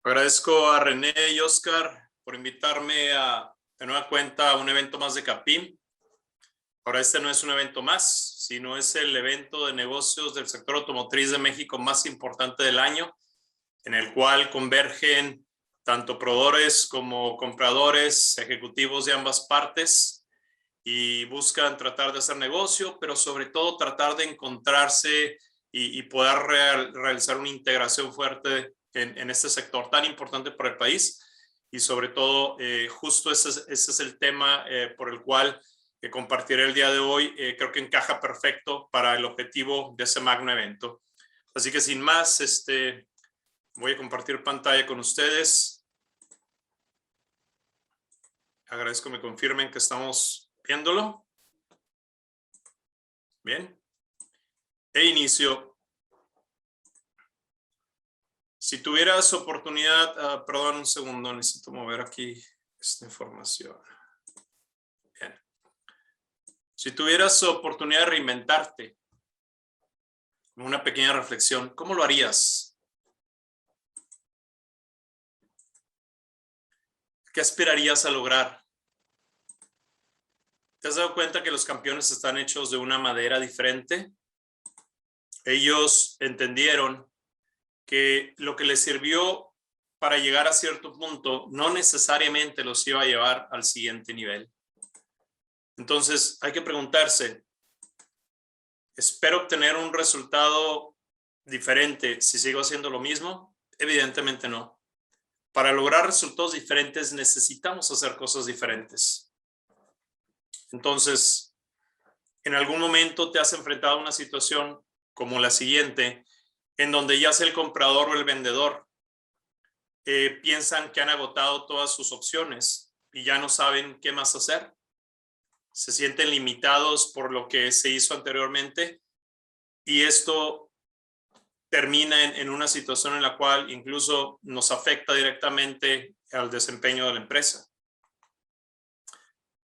Agradezco a René y Oscar por invitarme de nueva cuenta a un evento más de Capim. Ahora este no es un evento más, sino es el evento de negocios del sector automotriz de México más importante del año, en el cual convergen tanto proveedores como compradores, ejecutivos de ambas partes y buscan tratar de hacer negocio, pero sobre todo tratar de encontrarse y poder realizar una integración fuerte en este sector tan importante para el país. Y sobre todo, justo ese es el tema por el cual compartiré el día de hoy. Creo que encaja perfecto para el objetivo de ese magno evento. Así que sin más, voy a compartir pantalla con ustedes. Agradezco que me confirmen que estamos viéndolo. Bien. E inicio. Si tuvieras oportunidad, perdón un segundo, necesito mover aquí esta información. Bien. Si tuvieras oportunidad de reinventarte, como una pequeña reflexión, ¿cómo lo harías? ¿Qué aspirarías a lograr? ¿Te has dado cuenta que los campeones están hechos de una madera diferente? Ellos entendieron que lo que les sirvió para llegar a cierto punto no necesariamente los iba a llevar al siguiente nivel. Entonces hay que preguntarse, ¿espero obtener un resultado diferente si sigo haciendo lo mismo? Evidentemente no. Para lograr resultados diferentes necesitamos hacer cosas diferentes. Entonces, en algún momento te has enfrentado a una situación como la siguiente, en donde ya sea el comprador o el vendedor piensan que han agotado todas sus opciones y ya no saben qué más hacer. Se sienten limitados por lo que se hizo anteriormente y esto termina en una situación en la cual incluso nos afecta directamente al desempeño de la empresa.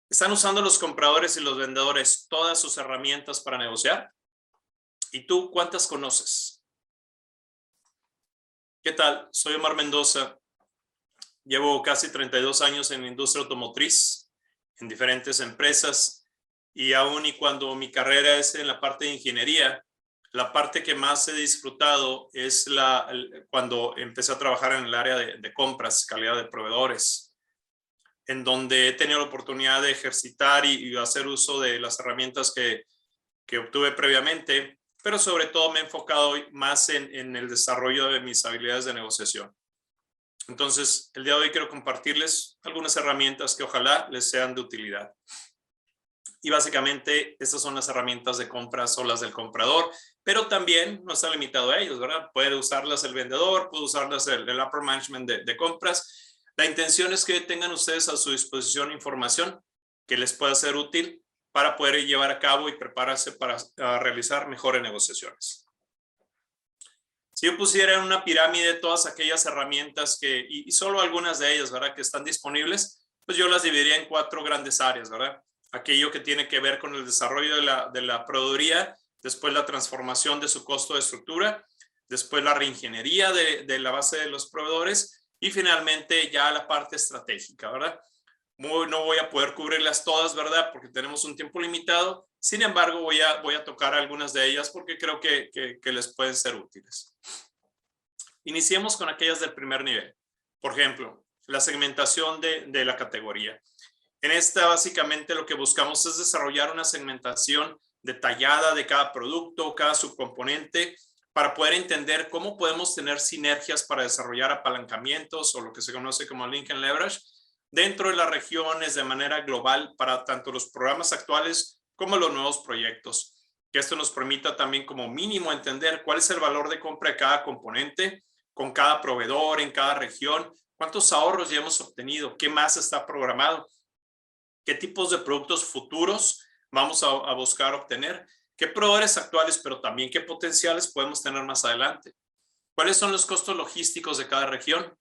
¿Están usando los compradores y los vendedores todas sus herramientas para negociar? ¿Y tú cuántas conoces? ¿Qué tal? Soy Omar Mendoza. Llevo casi 32 años en la industria automotriz, en diferentes empresas, y aún y cuando mi carrera es en la parte de ingeniería, la parte que más he disfrutado es cuando empecé a trabajar en el área de compras, calidad de proveedores, en donde he tenido la oportunidad de ejercitar y hacer uso de las herramientas que obtuve previamente, pero sobre todo me he enfocado más en el desarrollo de mis habilidades de negociación. Entonces, el día de hoy quiero compartirles algunas herramientas que ojalá les sean de utilidad. Y básicamente, estas son las herramientas de compras o las del comprador, pero también no está limitado a ellos, ¿verdad? Puede usarlas el vendedor, puede usarlas el upper management de compras. La intención es que tengan ustedes a su disposición información que les pueda ser útil para poder llevar a cabo y prepararse para realizar mejores negociaciones. Si yo pusiera en una pirámide todas aquellas herramientas y solo algunas de ellas, ¿verdad?, que están disponibles, pues yo las dividiría en 4 grandes áreas, ¿verdad? Aquello que tiene que ver con el desarrollo de la proveeduría, después la transformación de su costo de estructura, después la reingeniería de la base de los proveedores y finalmente ya la parte estratégica, ¿verdad? No voy a poder cubrirlas todas, ¿verdad?, porque tenemos un tiempo limitado. Sin embargo, voy a tocar algunas de ellas porque creo que les pueden ser útiles. Iniciemos con aquellas del primer nivel. Por ejemplo, la segmentación de la categoría. En esta, básicamente, lo que buscamos es desarrollar una segmentación detallada de cada producto, cada subcomponente, para poder entender cómo podemos tener sinergias para desarrollar apalancamientos o lo que se conoce como link and leverage dentro de las regiones de manera global para tanto los programas actuales como los nuevos proyectos. Que esto nos permita también como mínimo entender cuál es el valor de compra de cada componente con cada proveedor en cada región, cuántos ahorros ya hemos obtenido, qué más está programado, qué tipos de productos futuros vamos a buscar obtener, qué proveedores actuales, pero también qué potenciales podemos tener más adelante. ¿Cuáles son los costos logísticos de cada región?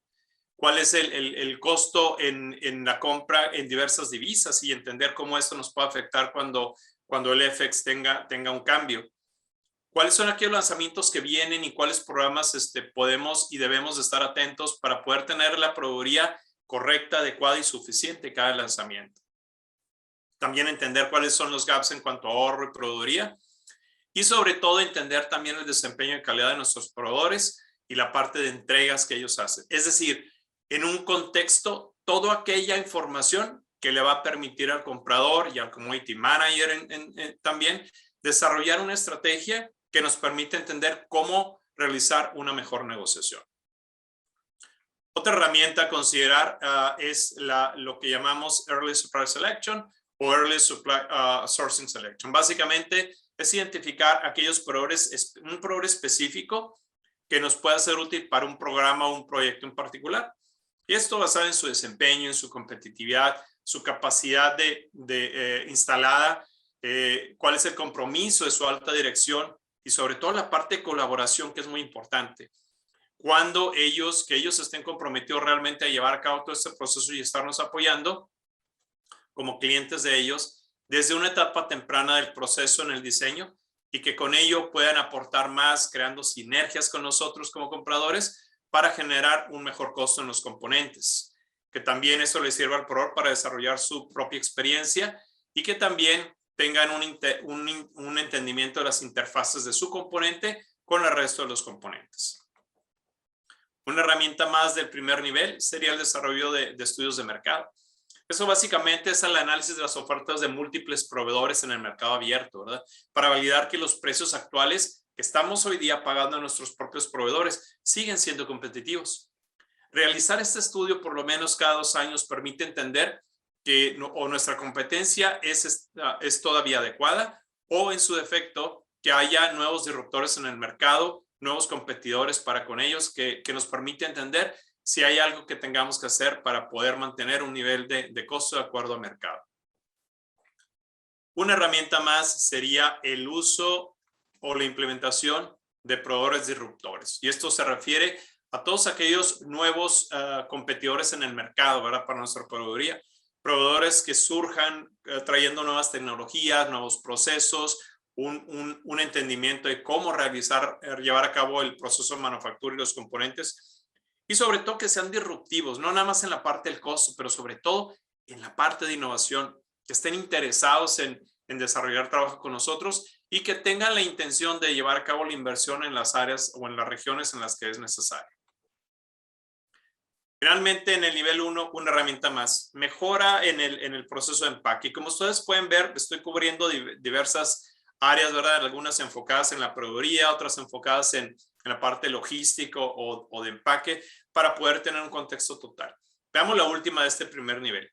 ¿Cuál es el costo en la compra en diversas divisas y entender cómo esto nos puede afectar cuando el FX tenga un cambio? cuáles son aquellos lanzamientos que vienen y cuáles programas podemos y debemos de estar atentos para poder tener la proveeduría correcta, adecuada y suficiente cada lanzamiento. También entender cuáles son los gaps en cuanto a ahorro y proveeduría. Y sobre todo entender también el desempeño de calidad de nuestros proveedores y la parte de entregas que ellos hacen. Es decir, en un contexto, toda aquella información que le va a permitir al comprador y al community manager también desarrollar una estrategia que nos permite entender cómo realizar una mejor negociación. Otra herramienta a considerar es lo que llamamos Early Supply Selection o Early Supply Sourcing Selection. Básicamente es identificar aquellos proveedores, un proveedor específico que nos pueda ser útil para un programa o un proyecto en particular. Y esto basado en su desempeño, en su competitividad, su capacidad instalada, cuál es el compromiso de su alta dirección y sobre todo la parte de colaboración, que es muy importante. Cuando que ellos estén comprometidos realmente a llevar a cabo todo este proceso y estarnos apoyando como clientes de ellos desde una etapa temprana del proceso en el diseño y que con ello puedan aportar más, creando sinergias con nosotros como compradores para generar un mejor costo en los componentes. Que también eso les sirva al proveedor para desarrollar su propia experiencia y que también tengan un entendimiento de las interfaces de su componente con el resto de los componentes. Una herramienta más del primer nivel sería el desarrollo de estudios de mercado. Eso básicamente es el análisis de las ofertas de múltiples proveedores en el mercado abierto, ¿verdad? Para validar que los precios actuales que estamos hoy día pagando a nuestros propios proveedores siguen siendo competitivos. Realizar este estudio por lo menos cada 2 años permite entender que nuestra competencia es todavía adecuada o en su defecto que haya nuevos disruptores en el mercado, nuevos competidores para con ellos que nos permite entender si hay algo que tengamos que hacer para poder mantener un nivel de costo de acuerdo al mercado. Una herramienta más sería el uso o la implementación de proveedores disruptores. Y esto se refiere a todos aquellos nuevos competidores en el mercado, ¿verdad? Para nuestra proveeduría. Proveedores que surjan trayendo nuevas tecnologías, nuevos procesos, un entendimiento de cómo llevar a cabo el proceso de manufactura y los componentes. Y sobre todo que sean disruptivos, no nada más en la parte del costo, pero sobre todo en la parte de innovación, que estén interesados en desarrollar trabajo con nosotros y que tengan la intención de llevar a cabo la inversión en las áreas o en las regiones en las que es necesario. Finalmente, en el nivel 1, una herramienta más. Mejora en el proceso de empaque. Y como ustedes pueden ver, estoy cubriendo diversas áreas, ¿verdad? Algunas enfocadas en la proveeduría, otras enfocadas en la parte logística o de empaque, para poder tener un contexto total. Veamos la última de este primer nivel.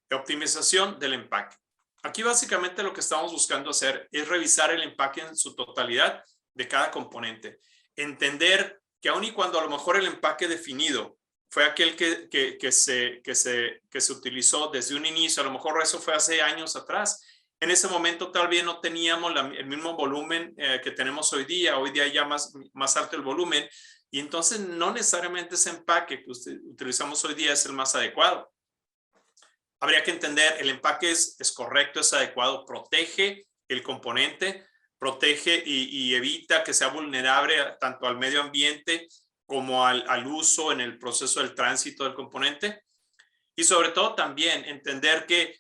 La optimización del empaque. Aquí básicamente lo que estamos buscando hacer es revisar el empaque en su totalidad de cada componente. Entender que aun y cuando a lo mejor el empaque definido fue aquel que se utilizó desde un inicio, a lo mejor eso fue hace años atrás. En ese momento tal vez no teníamos el mismo volumen que tenemos hoy día ya más alto el volumen, y entonces no necesariamente ese empaque que utilizamos hoy día es el más adecuado. Habría que entender, el empaque es correcto, es adecuado, protege el componente, protege y evita que sea vulnerable tanto al medio ambiente como al uso en el proceso del tránsito del componente. Y sobre todo también entender que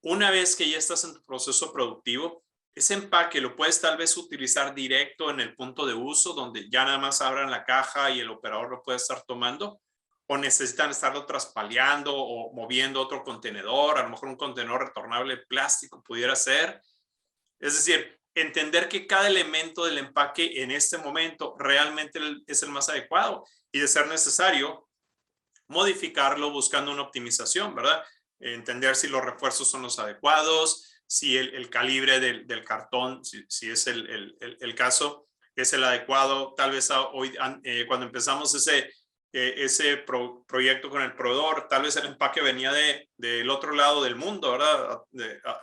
una vez que ya estás en tu proceso productivo, ese empaque lo puedes tal vez utilizar directo en el punto de uso, donde ya nada más abran la caja y el operador lo puede estar tomando, o necesitan estarlo traspaleando o moviendo otro contenedor, a lo mejor un contenedor retornable plástico pudiera ser. Es decir, entender que cada elemento del empaque en este momento realmente es el más adecuado y de ser necesario modificarlo buscando una optimización, ¿verdad? Entender si los refuerzos son los adecuados, si el calibre del cartón, si es el caso, es el adecuado. Tal vez hoy, cuando empezamos ese proyecto con el proveedor, tal vez el empaque venía del otro lado del mundo, ¿verdad?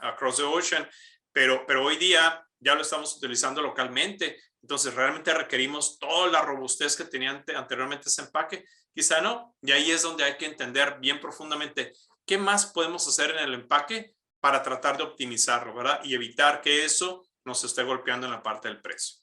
Across the ocean, pero hoy día ya lo estamos utilizando localmente. Entonces realmente requerimos toda la robustez que tenía anteriormente ese empaque. Quizá no, y ahí es donde hay que entender bien profundamente qué más podemos hacer en el empaque para tratar de optimizarlo, ¿verdad? Y evitar que eso nos esté golpeando en la parte del precio.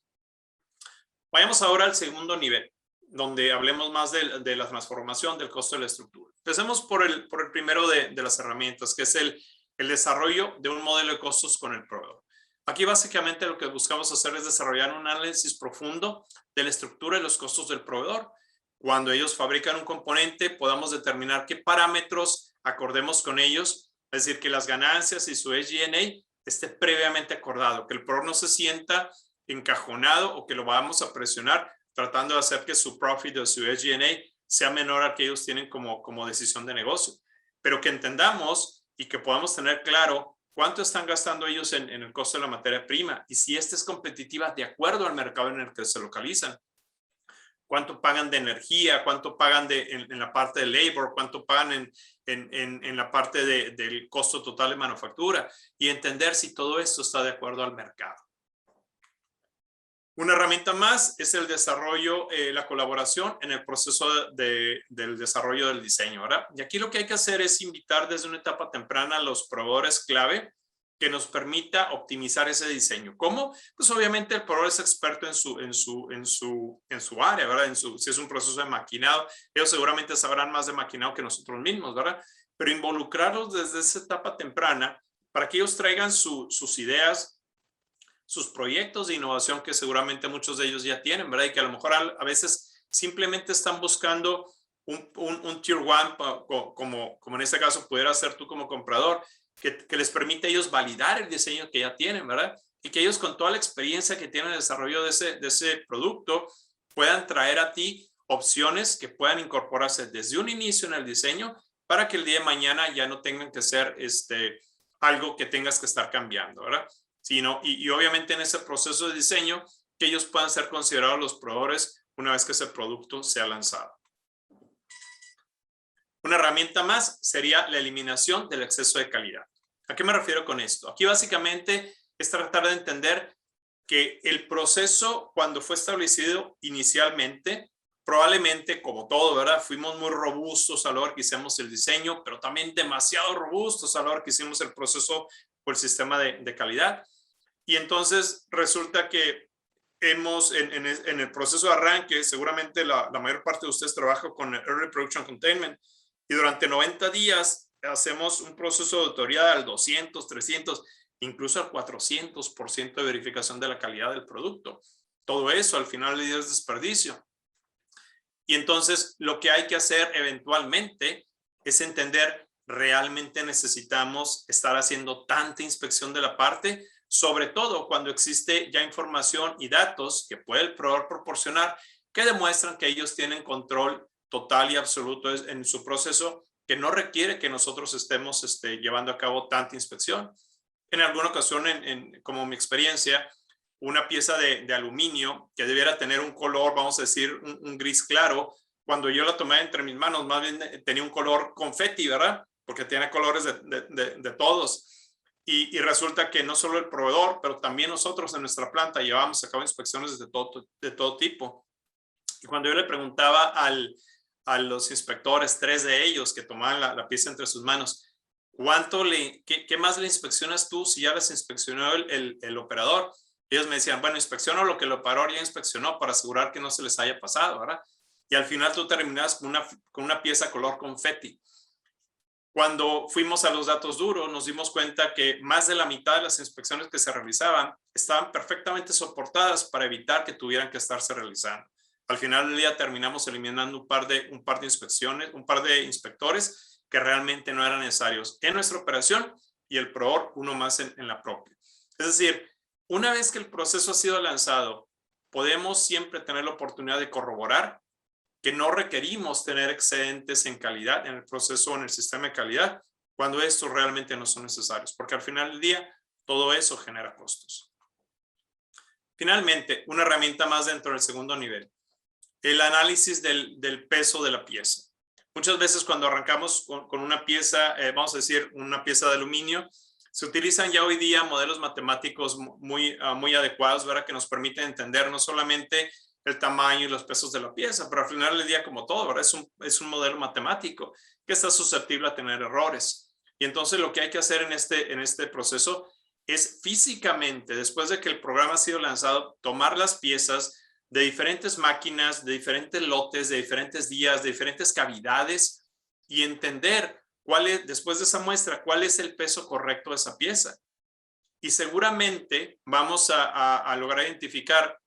Vayamos ahora al segundo nivel, donde hablemos más de la transformación del costo de la estructura. Empecemos por el primero de las herramientas, que es el desarrollo de un modelo de costos con el proveedor. Aquí básicamente lo que buscamos hacer es desarrollar un análisis profundo de la estructura y los costos del proveedor. Cuando ellos fabrican un componente, podamos determinar qué parámetros acordemos con ellos, es decir, que las ganancias y su SG&A esté previamente acordado, que el proveedor no se sienta encajonado o que lo vamos a presionar tratando de hacer que su profit o su SG&A sea menor al que ellos tienen como decisión de negocio, pero que entendamos y que podamos tener claro cuánto están gastando ellos en el costo de la materia prima y si esta es competitiva de acuerdo al mercado en el que se localizan. Cuánto pagan de energía, cuánto pagan en la parte de labor, cuánto pagan en la parte del costo total de manufactura y entender si todo esto está de acuerdo al mercado. Una herramienta más es el desarrollo, la colaboración en el proceso del desarrollo del diseño, ¿verdad? Y aquí lo que hay que hacer es invitar desde una etapa temprana a los proveedores clave que nos permita optimizar ese diseño. ¿Cómo? Pues obviamente el proveedor es experto en su área, ¿verdad? Si es un proceso de maquinado, ellos seguramente sabrán más de maquinado que nosotros mismos, ¿verdad? Pero involucrarlos desde esa etapa temprana para que ellos traigan sus ideas, sus proyectos de innovación que seguramente muchos de ellos ya tienen, ¿verdad? Y que a lo mejor a veces simplemente están buscando un Tier 1, como en este caso pudiera ser tú como comprador, que les permite a ellos validar el diseño que ya tienen, ¿verdad? Y que ellos con toda la experiencia que tienen en el desarrollo de ese producto puedan traer a ti opciones que puedan incorporarse desde un inicio en el diseño para que el día de mañana ya no tengan que ser algo que tengas que estar cambiando, ¿verdad? Sino, y obviamente en ese proceso de diseño que ellos puedan ser considerados los proveedores una vez que ese producto sea lanzado. Una herramienta más sería la eliminación del exceso de calidad. ¿A qué me refiero con esto? Aquí básicamente es tratar de entender que el proceso cuando fue establecido inicialmente, probablemente como todo, ¿verdad? Fuimos muy robustos a la hora que hicimos el diseño, pero también demasiado robustos a la hora que hicimos el proceso o el sistema de calidad. Y entonces resulta que hemos, en el proceso de arranque, seguramente la mayor parte de ustedes trabaja con el Early Production Containment y durante 90 días hacemos un proceso de auditoría al 200, 300, incluso al 400% de verificación de la calidad del producto. Todo eso al final del día es desperdicio. Y entonces lo que hay que hacer eventualmente es entender, realmente necesitamos estar haciendo tanta inspección de la parte, sobre todo cuando existe ya información y datos que puede el proveedor proporcionar que demuestran que ellos tienen control total y absoluto en su proceso, que no requiere que nosotros estemos llevando a cabo tanta inspección. En alguna ocasión, como mi experiencia, una pieza de aluminio que debiera tener un color, vamos a decir, un gris claro, cuando yo la tomé entre mis manos, más bien tenía un color confeti, ¿verdad? Porque tiene colores de todos. Y resulta que no solo el proveedor, pero también nosotros en nuestra planta llevamos a cabo inspecciones de todo tipo. Y cuando yo le preguntaba a los inspectores, 3 de ellos que tomaban la pieza entre sus manos, ¿qué más le inspeccionas tú si ya les inspeccionó el operador? Ellos me decían, bueno, inspecciono lo que el operador ya inspeccionó para asegurar que no se les haya pasado, ¿verdad? Y al final tú terminabas con una pieza color confeti. Cuando fuimos a los datos duros, nos dimos cuenta que más de la mitad de las inspecciones que se realizaban estaban perfectamente soportadas para evitar que tuvieran que estarse realizando. Al final del día terminamos eliminando un par de inspecciones, un par de inspectores que realmente no eran necesarios en nuestra operación y el proveedor uno más en la propia. Es decir, una vez que el proceso ha sido lanzado, podemos siempre tener la oportunidad de corroborar que no requerimos tener excedentes en calidad en el proceso o en el sistema de calidad cuando estos realmente no son necesarios, porque al final del día todo eso genera costos. Finalmente, una herramienta más dentro del segundo nivel, el análisis del peso de la pieza. Muchas veces cuando arrancamos con una pieza, vamos a decir una pieza de aluminio, se utilizan ya hoy día modelos matemáticos muy adecuados, ¿verdad? Que nos permiten entender no solamente el tamaño y los pesos de la pieza, pero al final del día, como todo, ¿verdad? Es un modelo matemático que está susceptible a tener errores. Y entonces lo que hay que hacer en este proceso es físicamente, después de que el programa ha sido lanzado, tomar las piezas, de diferentes máquinas, de diferentes lotes, de diferentes días, de diferentes cavidades y entender después de esa muestra, cuál es el peso correcto de esa pieza. Y seguramente vamos a lograr identificar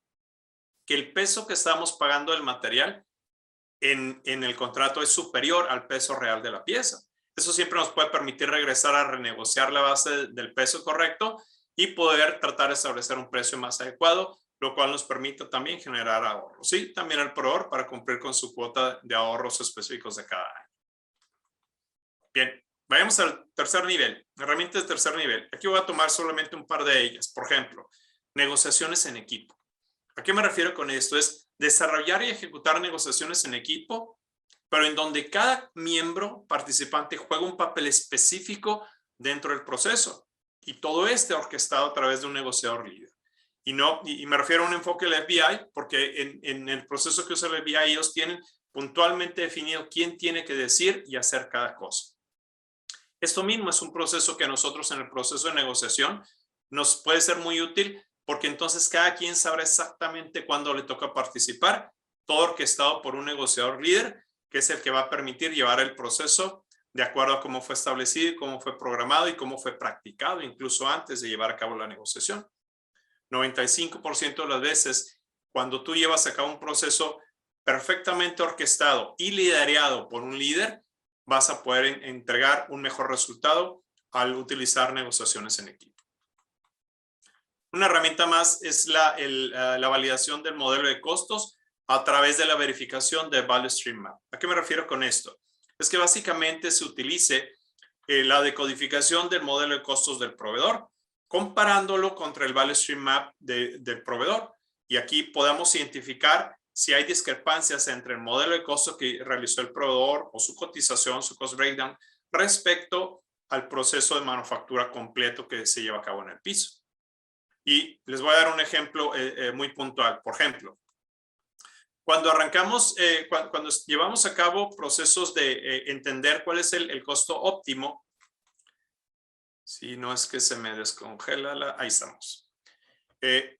que el peso que estamos pagando del material en el contrato es superior al peso real de la pieza. Eso siempre nos puede permitir regresar a renegociar la base del peso correcto y poder tratar de establecer un precio más adecuado, lo cual nos permite también generar ahorros. Y también al proveedor para cumplir con su cuota de ahorros específicos de cada año. Bien, vayamos al tercer nivel, herramientas de tercer nivel. Aquí voy a tomar solamente un par de ellas. Por ejemplo, negociaciones en equipo. ¿A qué me refiero con esto? Es desarrollar y ejecutar negociaciones en equipo, pero en donde cada miembro participante juega un papel específico dentro del proceso y todo orquestado a través de un negociador líder. Y me refiero a un enfoque del FBI porque en el proceso que usa el FBI ellos tienen puntualmente definido quién tiene que decir y hacer cada cosa. Esto mismo es un proceso que a nosotros en el proceso de negociación nos puede ser muy útil porque entonces cada quien sabrá exactamente cuándo le toca participar, todo orquestado por un negociador líder, que es el que va a permitir llevar el proceso de acuerdo a cómo fue establecido, cómo fue programado y cómo fue practicado, incluso antes de llevar a cabo la negociación. 95% de las veces, cuando tú llevas a cabo un proceso perfectamente orquestado y liderado por un líder, vas a poder entregar un mejor resultado al utilizar negociaciones en equipo. Una herramienta más es la validación del modelo de costos a través de la verificación de Value Stream Map. ¿A qué me refiero con esto? Es que básicamente se utilice la decodificación del modelo de costos del proveedor, comparándolo contra el Value Stream Map del proveedor. Y aquí podemos identificar si hay discrepancias entre el modelo de costo que realizó el proveedor o su cotización, su cost breakdown, respecto al proceso de manufactura completo que se lleva a cabo en el piso. Y les voy a dar un ejemplo muy puntual. Por ejemplo, cuando arrancamos, cuando llevamos a cabo procesos de entender cuál es el costo óptimo, si no es que se me descongela, ahí estamos.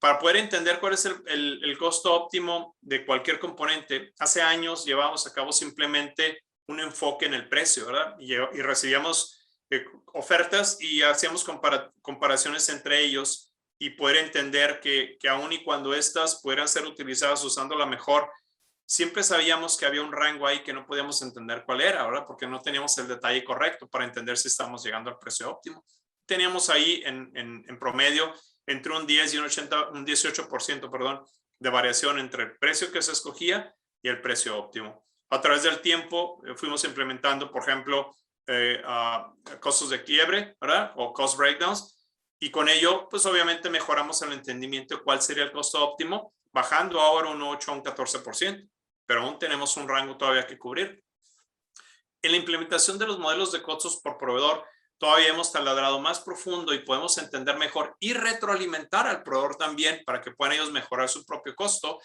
Para poder entender cuál es el costo óptimo de cualquier componente, hace años llevábamos a cabo simplemente un enfoque en el precio, ¿verdad? Y recibíamos ofertas y hacíamos comparaciones entre ellos y poder entender que aun y cuando estas pudieran ser utilizadas usando la mejor, siempre sabíamos que había un rango ahí que no podíamos entender cuál era, ¿verdad? Porque no teníamos el detalle correcto para entender si estábamos llegando al precio óptimo. Teníamos ahí en promedio entre un 10 y un 18%, perdón, de variación entre el precio que se escogía y el precio óptimo. A través del tiempo fuimos implementando, por ejemplo, costos de quiebre, ¿verdad? O cost breakdowns. Y con ello, pues obviamente mejoramos el entendimiento de cuál sería el costo óptimo, bajando ahora un 8 a un 14%, pero aún tenemos un rango todavía que cubrir. En la implementación de los modelos de costos por proveedor, todavía hemos taladrado más profundo y podemos entender mejor y retroalimentar al proveedor también para que puedan ellos mejorar su propio costo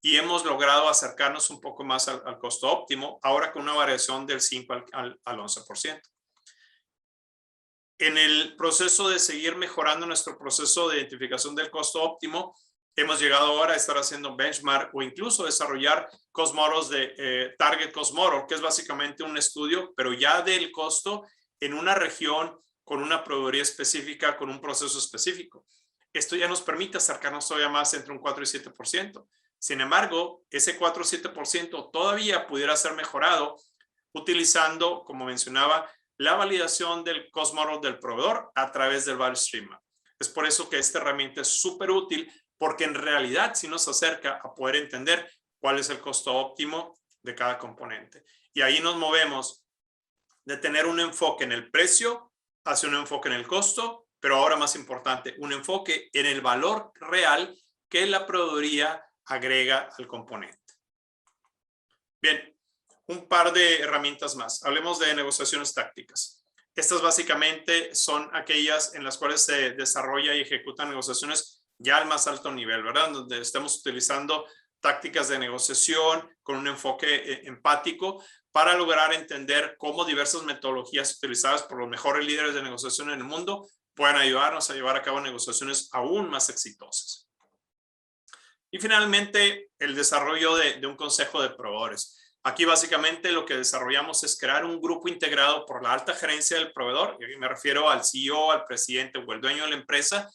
y hemos logrado acercarnos un poco más al costo óptimo, ahora con una variación del 5 al 11%. En el proceso de seguir mejorando nuestro proceso de identificación del costo óptimo, hemos llegado ahora a estar haciendo benchmark o incluso desarrollar cost models de Target Cost Model, que es básicamente un estudio, pero ya del costo en una región con una proveeduría específica, con un proceso específico. Esto ya nos permite acercarnos todavía más entre un 4 y 7%. Sin embargo, ese 4 o 7% todavía pudiera ser mejorado utilizando, como mencionaba, la validación del cost model del proveedor a través del Value Stream Map. Es por eso que esta herramienta es súper útil porque en realidad sí nos acerca a poder entender cuál es el costo óptimo de cada componente. Y ahí nos movemos de tener un enfoque en el precio hacia un enfoque en el costo, pero ahora más importante, un enfoque en el valor real que la proveeduría agrega al componente. Bien. Un par de herramientas más. Hablemos de negociaciones tácticas. Estas básicamente son aquellas en las cuales se desarrolla y ejecutan negociaciones ya al más alto nivel, ¿verdad? Donde estamos utilizando tácticas de negociación con un enfoque empático para lograr entender cómo diversas metodologías utilizadas por los mejores líderes de negociación en el mundo pueden ayudarnos a llevar a cabo negociaciones aún más exitosas. Y finalmente, el desarrollo de un consejo de proveedores. Aquí básicamente lo que desarrollamos es crear un grupo integrado por la alta gerencia del proveedor, y me refiero al CEO, al presidente o el dueño de la empresa,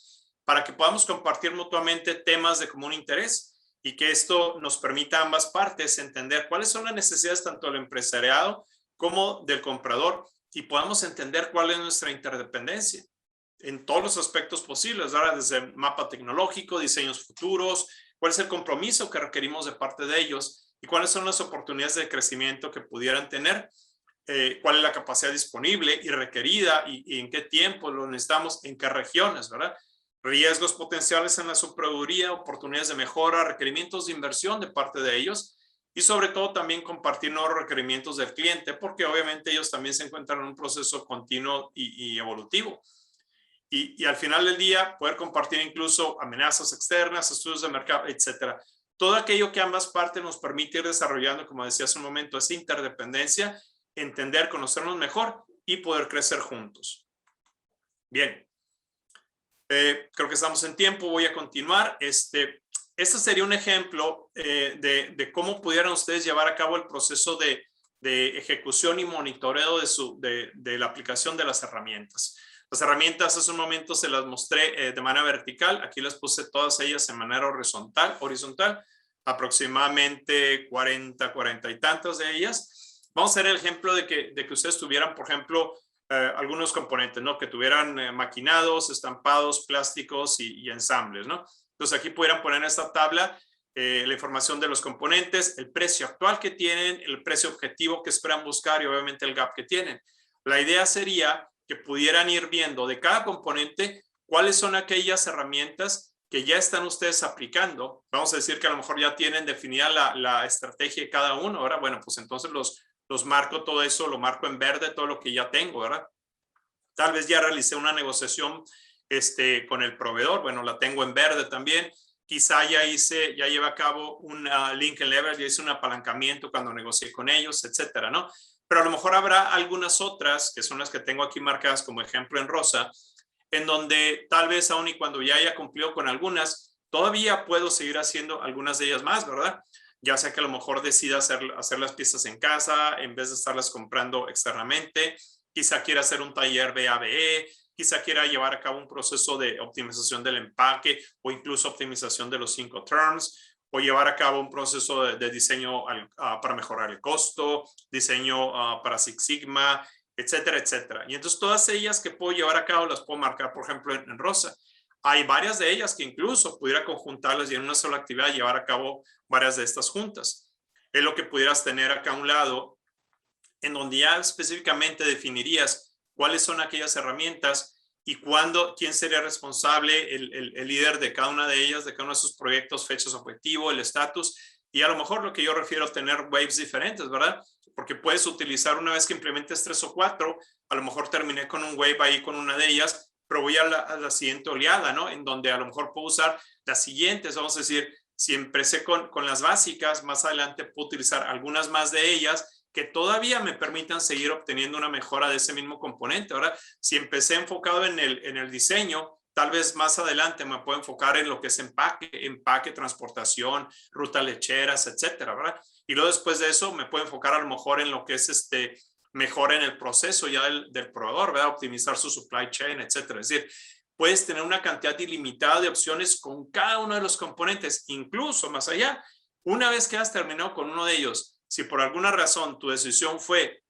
para que podamos compartir mutuamente temas de común interés y que esto nos permita a ambas partes entender cuáles son las necesidades tanto del empresariado como del comprador y podamos entender cuál es nuestra interdependencia en todos los aspectos posibles, ¿verdad? Desde el mapa tecnológico, diseños futuros, cuál es el compromiso que requerimos de parte de ellos y cuáles son las oportunidades de crecimiento que pudieran tener, cuál es la capacidad disponible y requerida y en qué tiempo lo necesitamos, en qué regiones, ¿verdad? Riesgos potenciales en la subproveeduría, oportunidades de mejora, requerimientos de inversión de parte de ellos y sobre todo también compartir nuevos requerimientos del cliente porque obviamente ellos también se encuentran en un proceso continuo y evolutivo. Y al final del día poder compartir incluso amenazas externas, estudios de mercado, etcétera. Todo aquello que ambas partes nos permite ir desarrollando, como decía hace un momento, esa interdependencia, entender, conocernos mejor y poder crecer juntos. Bien, creo que estamos en tiempo, voy a continuar. Este sería un ejemplo de cómo pudieran ustedes llevar a cabo el proceso de ejecución y monitoreo de la aplicación de las herramientas. Las herramientas hace un momento se las mostré de manera vertical, aquí les puse todas ellas en manera horizontal, aproximadamente 40 y tantas de ellas. Vamos a hacer el ejemplo de que ustedes tuvieran, por ejemplo, algunos componentes, ¿no? Que tuvieran maquinados, estampados, plásticos y ensambles, ¿no? Entonces aquí pudieran poner en esta tabla la información de los componentes, el precio actual que tienen, el precio objetivo que esperan buscar y obviamente el gap que tienen. La idea sería que pudieran ir viendo de cada componente cuáles son aquellas herramientas que ya están ustedes aplicando. Vamos a decir que a lo mejor ya tienen definida la estrategia de cada uno, ¿verdad? Bueno, pues entonces los marco todo eso, lo marco en verde, todo lo que ya tengo, ¿verdad? Tal vez ya realicé una negociación con el proveedor, bueno, la tengo en verde también. Quizá ya llevé a cabo un link and leverage, ya hice un apalancamiento cuando negocié con ellos, etcétera, ¿no? Pero a lo mejor habrá algunas otras, que son las que tengo aquí marcadas como ejemplo en rosa, en donde tal vez aún y cuando ya haya cumplido con algunas, todavía puedo seguir haciendo algunas de ellas más, ¿verdad? Ya sea que a lo mejor decida hacer las piezas en casa en vez de estarlas comprando externamente, quizá quiera hacer un taller BABE, quizá quiera llevar a cabo un proceso de optimización del empaque o incluso optimización de los 5 terms, o llevar a cabo un proceso de diseño para mejorar el costo, diseño para Six Sigma, etcétera, etcétera. Y entonces todas ellas que puedo llevar a cabo las puedo marcar, por ejemplo, en rosa. Hay varias de ellas que incluso pudiera conjuntarlas y en una sola actividad llevar a cabo varias de estas juntas. Es lo que pudieras tener acá a un lado, en donde ya específicamente definirías cuáles son aquellas herramientas y quién sería responsable, el líder de cada una de ellas, de cada uno de sus proyectos, fechas objetivo, el estatus, y a lo mejor lo que yo refiero a tener waves diferentes, ¿verdad? Porque puedes utilizar una vez que implementes 3 o 4, a lo mejor terminé con un wave ahí con una de ellas, pero voy a la siguiente oleada, ¿no? En donde a lo mejor puedo usar las siguientes, vamos a decir, si empecé con las básicas, más adelante puedo utilizar algunas más de ellas que todavía me permitan seguir obteniendo una mejora de ese mismo componente. Ahora, si empecé enfocado en el diseño, tal vez más adelante me puedo enfocar en lo que es empaque, transportación, rutas lecheras, etcétera, ¿verdad? Y luego después de eso me puedo enfocar a lo mejor en lo que es mejor en el proceso ya del proveedor, ¿verdad? Optimizar su supply chain, etcétera. Es decir, puedes tener una cantidad ilimitada de opciones con cada uno de los componentes, incluso más allá. Una vez que has terminado con uno de ellos, si por alguna razón tu decisión fue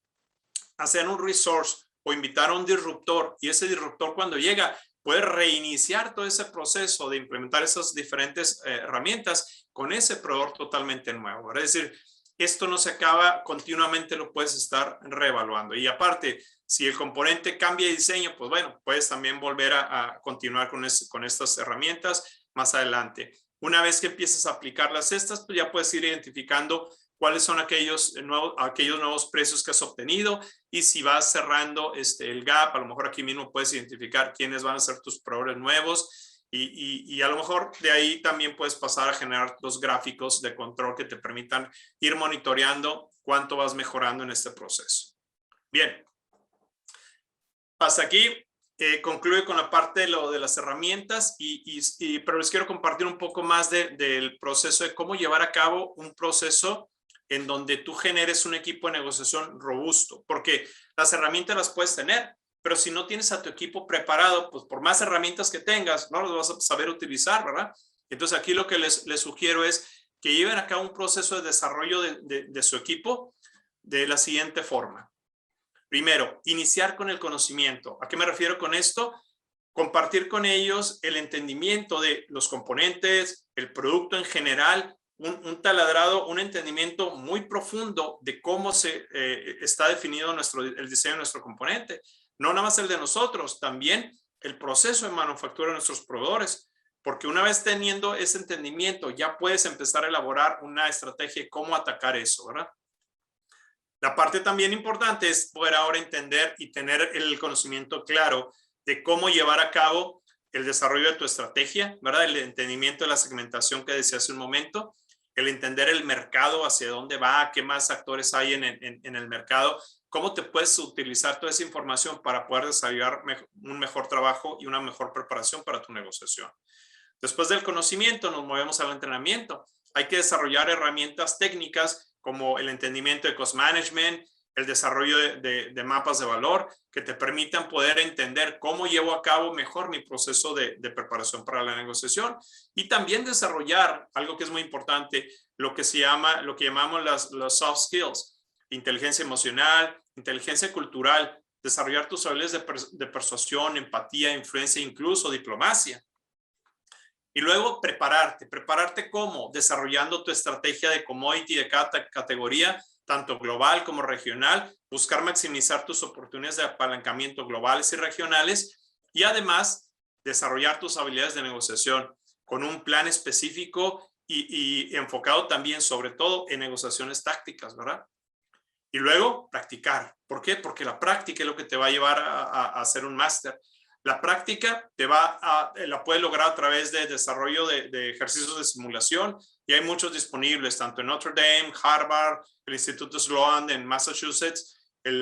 hacer un resource o invitar a un disruptor y ese disruptor cuando llega puede reiniciar todo ese proceso de implementar esas diferentes herramientas con ese proveedor totalmente nuevo. Es decir, esto no se acaba, continuamente lo puedes estar reevaluando. Y aparte, si el componente cambia de diseño, pues bueno, puedes también volver a continuar con estas herramientas más adelante. Una vez que empieces a aplicarlas estas, pues ya puedes ir identificando cuáles son aquellos nuevos precios que has obtenido y si vas cerrando el gap, a lo mejor aquí mismo puedes identificar quiénes van a ser tus proveedores nuevos y a lo mejor de ahí también puedes pasar a generar los gráficos de control que te permitan ir monitoreando cuánto vas mejorando en este proceso. Bien, hasta aquí concluye con la parte de las herramientas, pero les quiero compartir un poco más del proceso de cómo llevar a cabo un proceso en donde tú generes un equipo de negociación robusto, porque las herramientas las puedes tener, pero si no tienes a tu equipo preparado, pues por más herramientas que tengas, no las vas a saber utilizar, ¿verdad? Entonces aquí lo que les sugiero es que lleven a cabo un proceso de desarrollo de su equipo de la siguiente forma. Primero, iniciar con el conocimiento. ¿A qué me refiero con esto? Compartir con ellos el entendimiento de los componentes, el producto en general, un taladrado, un entendimiento muy profundo de cómo está definido el diseño de nuestro componente. No nada más el de nosotros, también el proceso de manufactura de nuestros proveedores. Porque una vez teniendo ese entendimiento, ya puedes empezar a elaborar una estrategia de cómo atacar eso, ¿verdad? La parte también importante es poder ahora entender y tener el conocimiento claro de cómo llevar a cabo el desarrollo de tu estrategia, ¿verdad? El entendimiento de la segmentación que decía hace un momento, el entender el mercado, hacia dónde va, qué más actores hay en el mercado, cómo te puedes utilizar toda esa información para poder desarrollar un mejor trabajo y una mejor preparación para tu negociación. Después del conocimiento nos movemos al entrenamiento. Hay que desarrollar herramientas técnicas como el entendimiento de cost management, el desarrollo de mapas de valor que te permitan poder entender cómo llevo a cabo mejor mi proceso de preparación para la negociación, y también desarrollar algo que es muy importante, lo que llamamos los soft skills, inteligencia emocional, inteligencia cultural, desarrollar tus habilidades de persuasión, empatía, influencia, incluso diplomacia. Y luego prepararte ¿cómo? Desarrollando tu estrategia de commodity de cada categoría, tanto global como regional, buscar maximizar tus oportunidades de apalancamiento globales y regionales, y además desarrollar tus habilidades de negociación con un plan específico y enfocado también sobre todo en negociaciones tácticas, ¿verdad? Y luego practicar. ¿Por qué? Porque la práctica es lo que te va a llevar a hacer un máster. La práctica la puedes lograr a través de desarrollo de ejercicios de simulación, y hay muchos disponibles, tanto en Notre Dame, Harvard, el Instituto Sloan en Massachusetts, el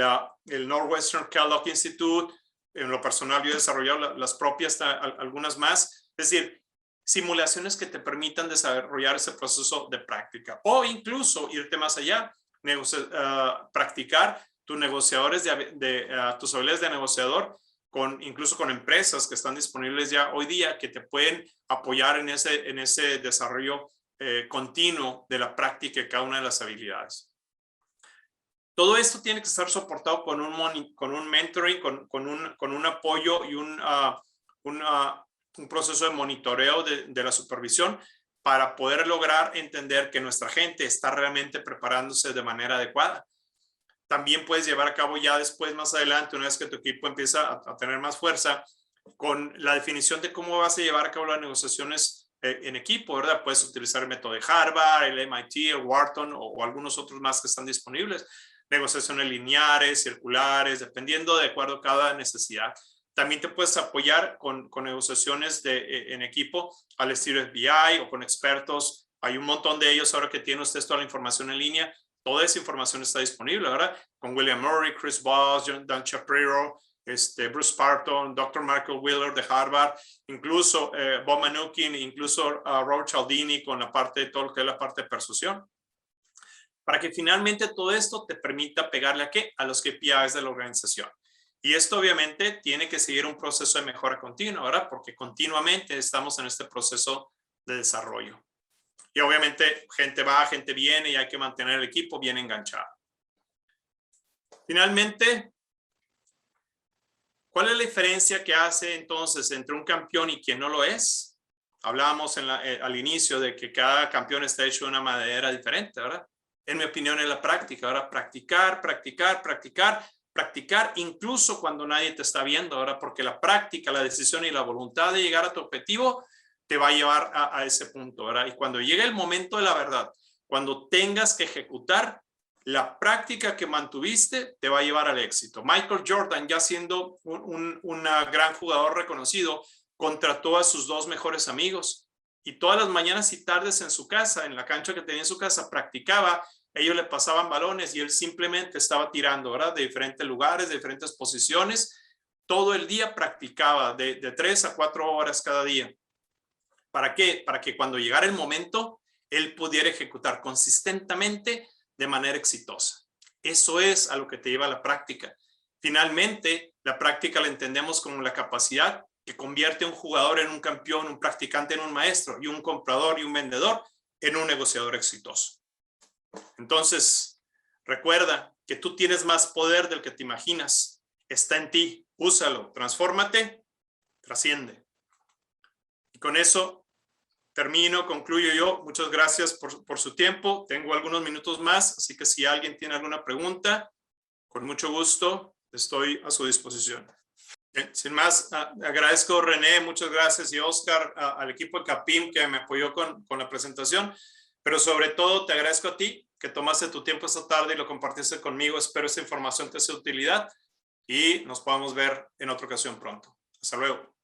Northwestern Kellogg Institute. En lo personal yo he desarrollado las propias, algunas más. Es decir, simulaciones que te permitan desarrollar ese proceso de práctica, o incluso irte más allá, practicar tus tus habilidades de negociador, incluso con empresas que están disponibles ya hoy día, que te pueden apoyar en ese desarrollo continuo de la práctica de cada una de las habilidades. Todo esto tiene que estar soportado con un mentoring, con un apoyo y un proceso de monitoreo de la supervisión, para poder lograr entender que nuestra gente está realmente preparándose de manera adecuada. También puedes llevar a cabo ya después, más adelante, una vez que tu equipo empieza a tener más fuerza, con la definición de cómo vas a llevar a cabo las negociaciones en equipo, ¿verdad? Puedes utilizar el método de Harvard, el MIT, el Wharton o algunos otros más que están disponibles. Negociaciones lineares, circulares, dependiendo de acuerdo a cada necesidad. También te puedes apoyar con negociaciones en equipo al estilo FBI o con expertos. Hay un montón de ellos ahora que tienen ustedes toda la información en línea. Toda esa información está disponible, ¿verdad? Con William Murray, Chris Voss, Dan Shapiro, Bruce Parton, Dr. Michael Wheeler de Harvard, incluso Bob Manukin, incluso Robert Cialdini con la parte de todo lo que es la parte de persuasión. Para que finalmente todo esto te permita pegarle ¿a qué? A los KPIs de la organización. Y esto obviamente tiene que seguir un proceso de mejora continua, ¿verdad? Porque continuamente estamos en este proceso de desarrollo. Y obviamente gente va, gente viene, y hay que mantener el equipo bien enganchado. Finalmente, ¿cuál es la diferencia que hace entonces entre un campeón y quien no lo es? Hablábamos al inicio de que cada campeón está hecho de una madera diferente, ¿verdad? En mi opinión, es la práctica, ¿verdad? Practicar, practicar, practicar, practicar incluso cuando nadie te está viendo, ¿verdad? Porque la práctica, la decisión y la voluntad de llegar a tu objetivo te va a llevar a ese punto, ¿verdad? Y cuando llegue el momento de la verdad, cuando tengas que ejecutar, la práctica que mantuviste te va a llevar al éxito. Michael Jordan, ya siendo un gran jugador reconocido, contrató a sus dos mejores amigos, y todas las mañanas y tardes en su casa, en la cancha que tenía en su casa, practicaba. Ellos le pasaban balones y él simplemente estaba tirando, ¿verdad? De diferentes lugares, de diferentes posiciones, todo el día practicaba de 3 a 4 horas cada día. ¿Para qué? Para que cuando llegara el momento, él pudiera ejecutar consistentemente de manera exitosa. Eso es a lo que te lleva la práctica. Finalmente, la práctica la entendemos como la capacidad que convierte a un jugador en un campeón, un practicante en un maestro, y un comprador y un vendedor en un negociador exitoso. Entonces, recuerda que tú tienes más poder del que te imaginas. Está en ti. Úsalo. Transfórmate. Trasciende. Y con eso termino, concluyo yo. Muchas gracias por su tiempo. Tengo algunos minutos más, así que si alguien tiene alguna pregunta, con mucho gusto estoy a su disposición. Sin más, agradezco René, muchas gracias, y Oscar, al equipo de Capim que me apoyó con la presentación, pero sobre todo te agradezco a ti que tomaste tu tiempo esta tarde y lo compartiste conmigo. Espero esta información te sea de utilidad y nos podamos ver en otra ocasión pronto. Hasta luego.